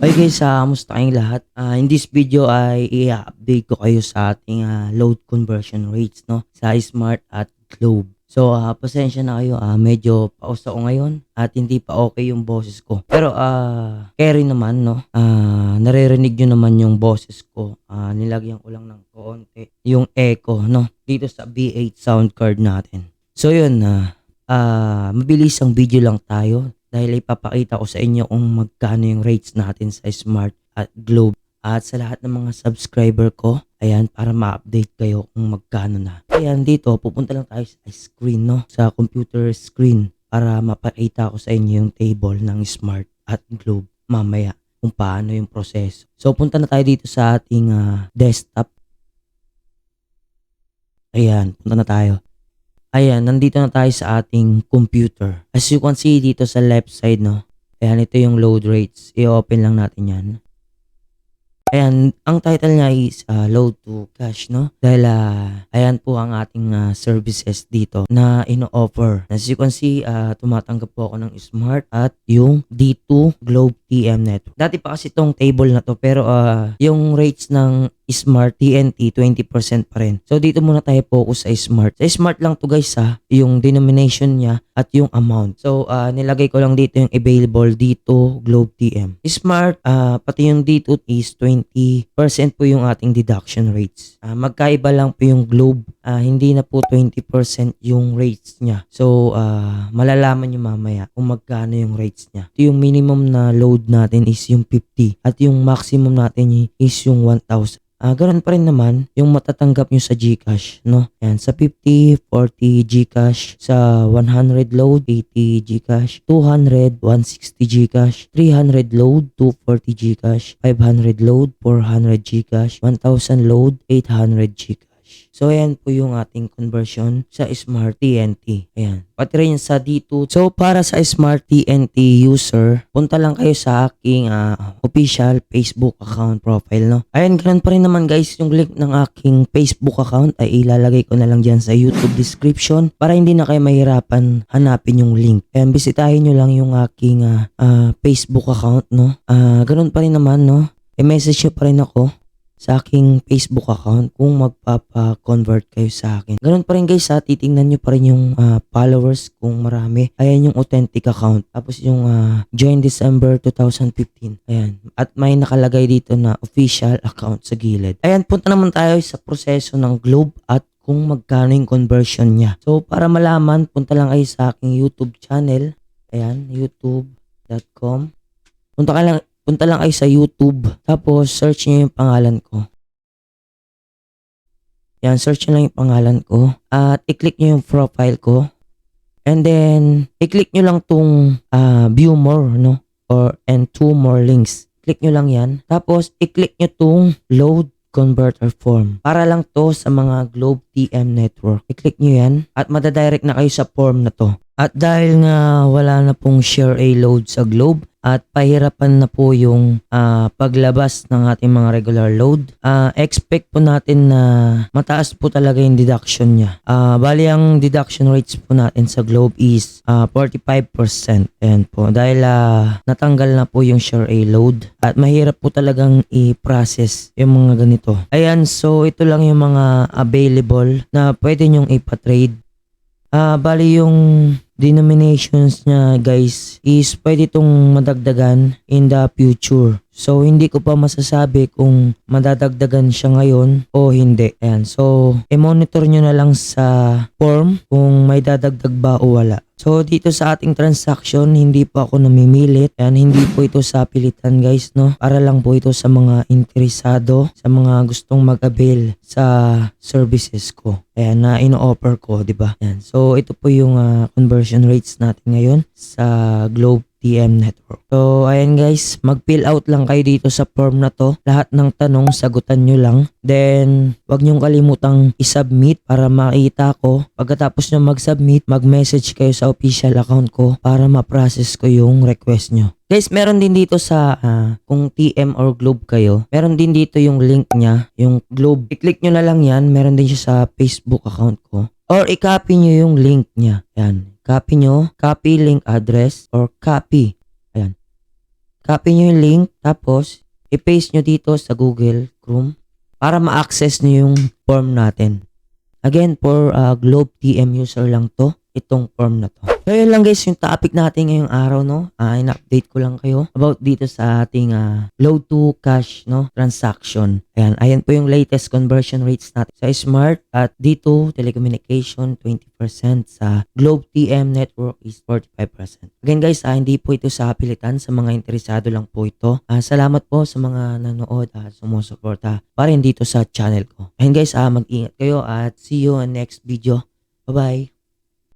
Okay guys, kamusta kayong lahat? In this video ay i-update ko kayo sa ating load conversion rates, no, sa Smart at Globe. So pasensya na kayo, medyo pause ako ngayon at hindi pa okay yung boses ko. Pero carry naman, no, naririnig nyo naman yung boses ko. Nilagyan ko lang ng konti yung echo, no, dito sa B8 sound card natin. So yun, mabilis ang video lang tayo dahil ipapakita ko sa inyo kung magkano yung rates natin sa Smart at Globe. At sa lahat ng mga subscriber ko, ayan, para ma-update kayo kung magkano na. Ayan, dito, pupunta lang tayo sa screen, no? Sa computer screen para mapakita ko sa inyo yung table ng Smart at Globe mamaya kung paano yung proseso. So, punta na tayo dito sa ating desktop. Ayan, punta na tayo. Ayan, nandito na tayo sa ating computer. As you can see dito sa left side, no? Ayan, ito yung load rates. I-open lang natin yan. Ayan, ang title niya is load to cash, no? Dahil ayan po ang ating services dito na ino-offer. As you can see, tumatanggap po ako ng Smart at yung D2 Globe TM Network. Dati pa kasi itong table na to, pero yung rates ng Smart TNT 20% pa rin. So dito muna tayo focus sa Smart. Sa Smart lang to guys, yung denomination niya at yung amount. So nilagay ko lang dito yung available dito Globe TM. Smart, pati yung D2 is 20% po yung ating deduction rates. Magkaiba lang po yung Globe. Hindi na po 20% yung rates niya. So malalaman nyo mamaya kung magkano yung rates niya. Ito yung minimum na load natin is yung 50 at yung maximum natin is yung 1,000. Ganun pa rin naman yung matatanggap nyo sa GCash, no? Yan, sa 50, 40 GCash, sa 100 load, 80 GCash, 200, 160 GCash, 300 load, 240 GCash, 500 load, 400 GCash, 1,000 load, 800 GCash. So, ayan po yung ating conversion sa Smart TNT. Ayan. Pati rin sa D2. So, para sa Smart TNT user, punta lang kayo sa aking official Facebook account profile, no? Ayan, ganun pa rin naman guys, yung link ng aking Facebook account ay ilalagay ko na lang dyan sa YouTube description para hindi na kayo mahirapan hanapin yung link. Ayan, bisitahin nyo lang yung aking Facebook account, no? Ganun pa rin naman, no? I-message nyo pa rin ako sa aking Facebook account kung magpapa-convert kayo sa akin. Ganun pa rin guys, titingnan nyo pa rin yung followers kung marami. Ayan yung authentic account. Tapos yung join December 2015. Ayan. At may nakalagay dito na official account sa gilid. Ayan, punta naman tayo sa proseso ng Globe at kung magkano yung conversion niya. So para malaman, punta lang kayo sa aking YouTube channel. Ayan, youtube.com. Punta lang kayo sa YouTube. Tapos, search nyo yung pangalan ko. Yan, search nyo lang yung pangalan ko. At, i-click nyo yung profile ko. And then, i-click nyo lang tong view more, no? And two more links. Click nyo lang yan. Tapos, i-click nyo tong load converter form. Para lang to sa mga Globe TM network. I-click nyo yan. At madadirect na kayo sa form na to. At dahil nga wala na pong share a load sa Globe, at pahirapan na po yung paglabas ng ating mga regular load, expect po natin na mataas po talaga yung deduction niya. Bali ang deduction rates po natin sa Globe is 45%. Ayan po. Dahil natanggal na po yung share a load at mahirap po talagang i-process yung mga ganito. Ayan, so ito lang yung mga available na pwede nyong ipatrade. Bali yung denominations niya guys is pwede itong madagdagan in the future. So hindi ko pa masasabi kung madadagdagan siya ngayon o hindi. Ayan. So i-monitor nyo na lang sa form kung may dadagdag ba o wala. So dito sa ating transaction, hindi po ako namimilit. Ayan, hindi po ito sa pilitan guys, no? Para lang po ito sa mga interesado, sa mga gustong mag-avail sa services ko. Ayan, na ino-offer ko, di ba? Ayan. So ito po yung conversion rates natin ngayon sa Globe TM Network. So, ayan guys, mag-fill out lang kayo dito sa form na to. Lahat ng tanong, sagutan nyo lang. Then, wag nyong kalimutang i-submit para makita ko. Pagkatapos nyo mag-submit, mag-message kayo sa official account ko para ma-process ko yung request nyo. Guys, meron din dito sa kung TM or Globe kayo, meron din dito yung link niya, yung Globe. I-click nyo na lang yan. Meron din siya sa Facebook account ko. Or i-copy nyo yung link niya. Yan. Copy nyo. Copy link address or copy. Ayan. Copy nyo yung link, tapos i-paste nyo dito sa Google Chrome para ma-access nyo yung form natin. Again, for Globe TM user lang to, itong form na to. So yun lang guys, yung topic natin ngayong araw, no? In-update ko lang kayo about dito sa ating load to cash, no? Transaction. Ayan po yung latest conversion rates natin sa Smart at dito telecommunication 20%, sa Globe TM network is 45%. Again guys, hindi po ito sa pilitan, sa mga interesado lang po ito. Salamat po sa mga nanood at sumusuporta pa rin dito sa channel ko. Ayun guys, mag-ingat kayo at see you on next video. Bye-bye!